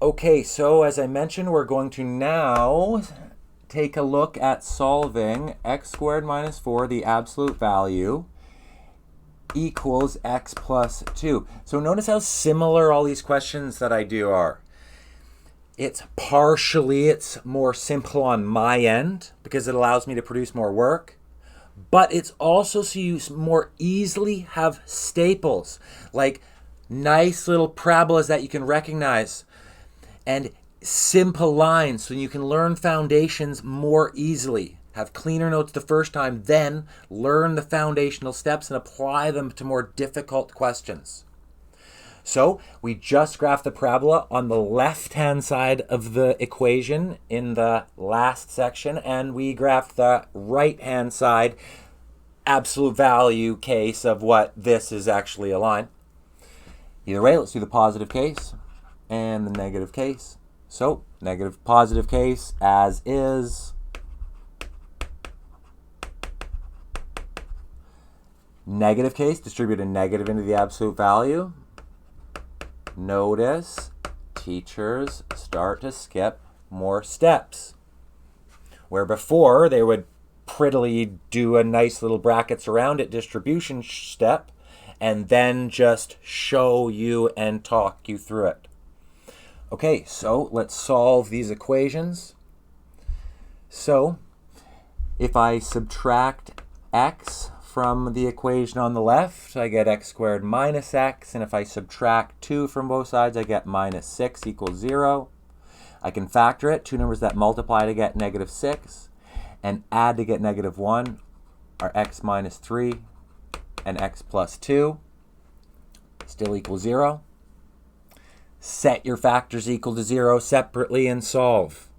Okay, so as I mentioned, we're going to now take a look at solving x squared minus 4, the absolute value, equals x plus 2. So notice how similar all these questions that I do are. It's more simple on my end because it allows me to produce more work. But it's also so you more easily have staples, like nice little parabolas that you can recognize, and simple lines so you can learn foundations more easily. Have cleaner notes the first time, then learn the foundational steps and apply them to more difficult questions. So we just graphed the parabola on the left-hand side of the equation in the last section, and we graphed the right-hand side absolute value case of what this is actually a line. Either way, let's do the positive case and the negative case. So negative positive case as is. Negative case, distribute a negative into the absolute value. Notice teachers start to skip more steps. Where before they would prettily do a nice little brackets around it distribution step and then just show you and talk you through it. Okay, so let's solve these equations. So if I subtract x from the equation on the left, I get x squared minus x, and if I subtract 2 from both sides, I get minus 6 equals 0. I can factor it. Two numbers that multiply to get negative 6 and add to get negative 1 are x minus 3 and x plus 2, still equals 0. Set your factors equal to 0 separately and solve.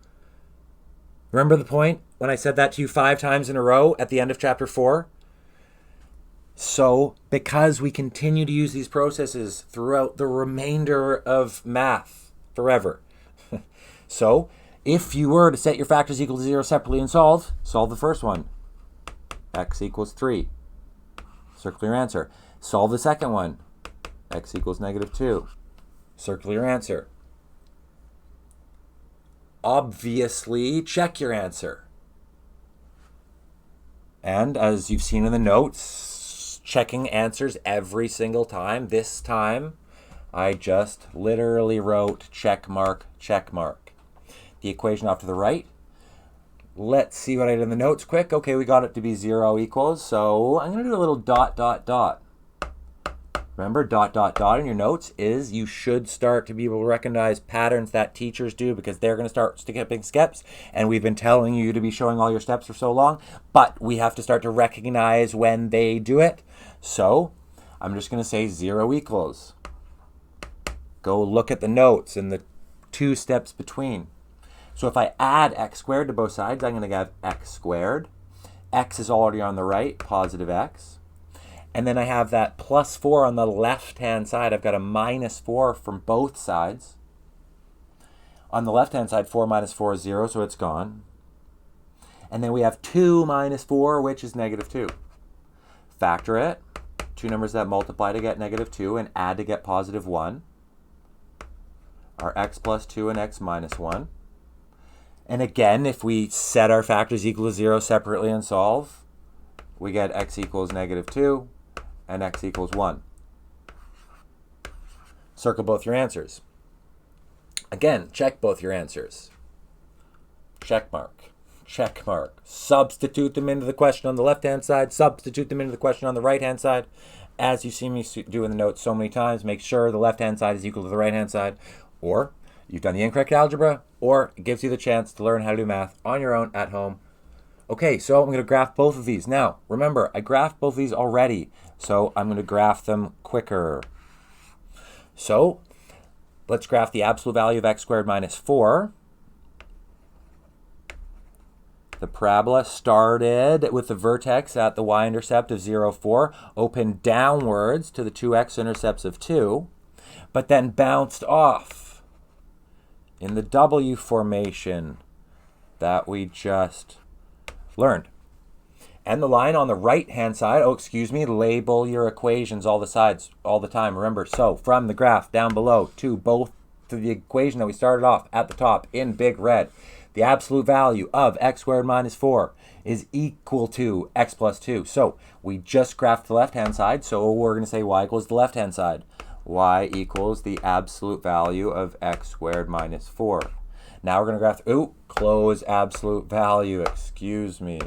Remember the point when I said that to you 5 times in a row at the end of chapter 4? So because we continue to use these processes throughout the remainder of math forever. So if you were to set your factors equal to 0 separately and solve the first one. X equals 3. Circle your answer. Solve the second one. X equals negative 2. Circle your answer. Obviously, check your answer. And as you've seen in the notes, checking answers every single time. This time, I just literally wrote check mark, check mark. The equation off to the right. Let's see what I did in the notes quick. Okay, we got it to be 0 equals, so I'm going to do a little dot, dot, dot. Remember, dot, dot, dot in your notes is you should start to be able to recognize patterns that teachers do because they're going to start skipping steps. And we've been telling you to be showing all your steps for so long, but we have to start to recognize when they do it. So I'm just going to say 0 equals. Go look at the notes and the 2 steps between. So if I add x squared to both sides, I'm going to have x squared. X is already on the right, positive x. And then I have that plus 4 on the left-hand side. I've got a minus 4 from both sides. On the left-hand side, 4 minus 4 is 0, so it's gone. And then we have 2 minus 4, which is negative 2. Factor it. 2 numbers that multiply to get negative 2 and add to get positive 1 are x plus 2 and x minus 1. And again, if we set our factors equal to 0 separately and solve, we get x equals negative 2. And x equals 1. Circle both your answers. Again, check both your answers. Check mark. Check mark. Substitute them into the question on the left-hand side. Substitute them into the question on the right-hand side. As you see me do in the notes so many times, make sure the left-hand side is equal to the right-hand side. Or you've done the incorrect algebra, or it gives you the chance to learn how to do math on your own at home. Okay, so I'm going to graph both of these. Now, remember, I graphed both of these already, so I'm going to graph them quicker. So, let's graph the absolute value of x squared minus 4. The parabola started with the vertex at the y-intercept of 0, 4, opened downwards to the two x-intercepts of 2, but then bounced off in the W formation that we just learned. And the line on the right-hand side, label your equations all the time. Remember, so from the graph down below to both to the equation that we started off at the top in big red. The absolute value of x squared minus 4 is equal to x plus 2. So we just graphed the left-hand side, so we're going to say y equals the left-hand side. Y equals the absolute value of x squared minus 4. Now we're going to graph, close absolute value, excuse me.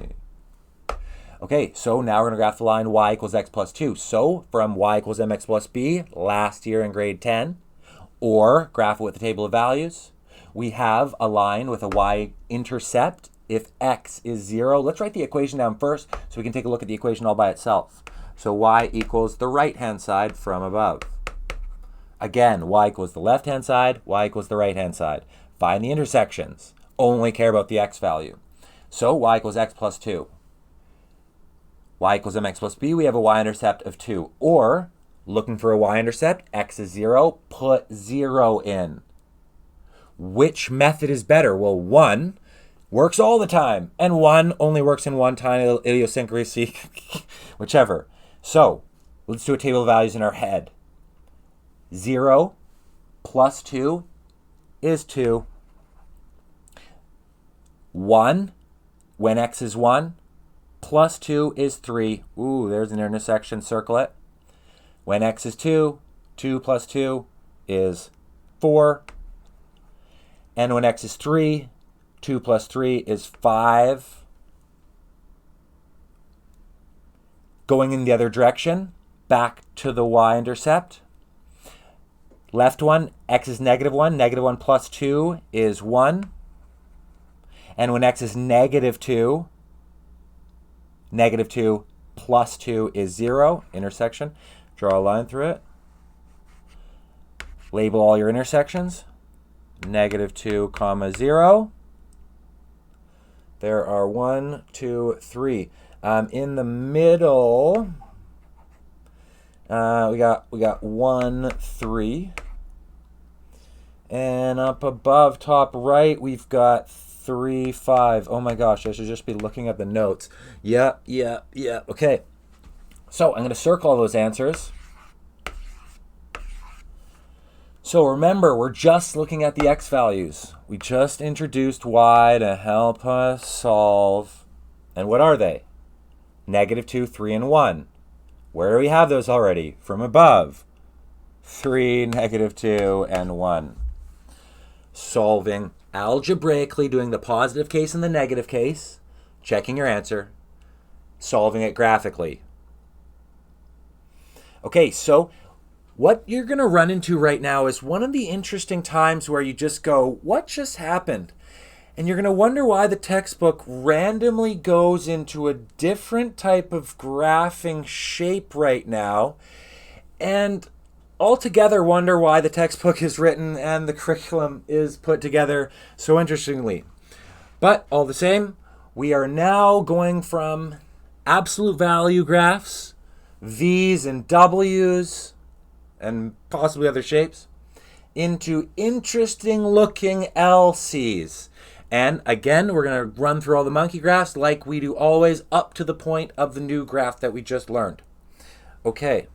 Okay, so now we're going to graph the line y equals x plus 2. So from y equals mx plus b, last year in grade 10, or graph it with the table of values, we have a line with a y-intercept if x is 0. Let's write the equation down first so we can take a look at the equation all by itself. So y equals the right-hand side from above. Again, y equals the left-hand side, y equals the right-hand side. Find the intersections. Only care about the x value. So y equals x plus 2. Y equals mx plus b, we have a y-intercept of 2. Or, looking for a y-intercept, x is 0, put 0 in. Which method is better? Well, 1 works all the time, and 1 only works in one tiny little idiosyncrasy, whichever. So, let's do a table of values in our head. 0 plus 2 is 2. 1, when x is 1, plus 2 is 3. Ooh, there's an intersection, circle it. When x is 2, 2 plus 2 is 4. And when x is 3, 2 plus 3 is 5. Going in the other direction, back to the y-intercept. Left one, x is negative 1. Negative 1 plus 2 is 1. And when x is negative 2, negative 2 plus 2 is 0. Intersection. Draw a line through it. Label all your intersections. Negative 2, comma 0. There are 1, 2, 3. In the middle, we got 1, 3. And up above, top right, we've got 3, 5. Oh my gosh, I should just be looking at the notes. Yeah. Okay. So I'm going to circle all those answers. So remember, we're just looking at the x values. We just introduced y to help us solve. And what are they? Negative 2, 3, and 1. Where do we have those already? From above. 3, negative 2, and 1. Solving algebraically, doing the positive case and the negative case. Checking your answer. Solving it graphically. Okay, so what you're going to run into right now is one of the interesting times where you just go, what just happened? And you're going to wonder why the textbook randomly goes into a different type of graphing shape right now. And altogether wonder why the textbook is written and the curriculum is put together so interestingly. But all the same, we are now going from absolute value graphs, V's and W's, and possibly other shapes, into interesting looking LCs. And again, we're going to run through all the monkey graphs like we do always up to the point of the new graph that we just learned. Okay.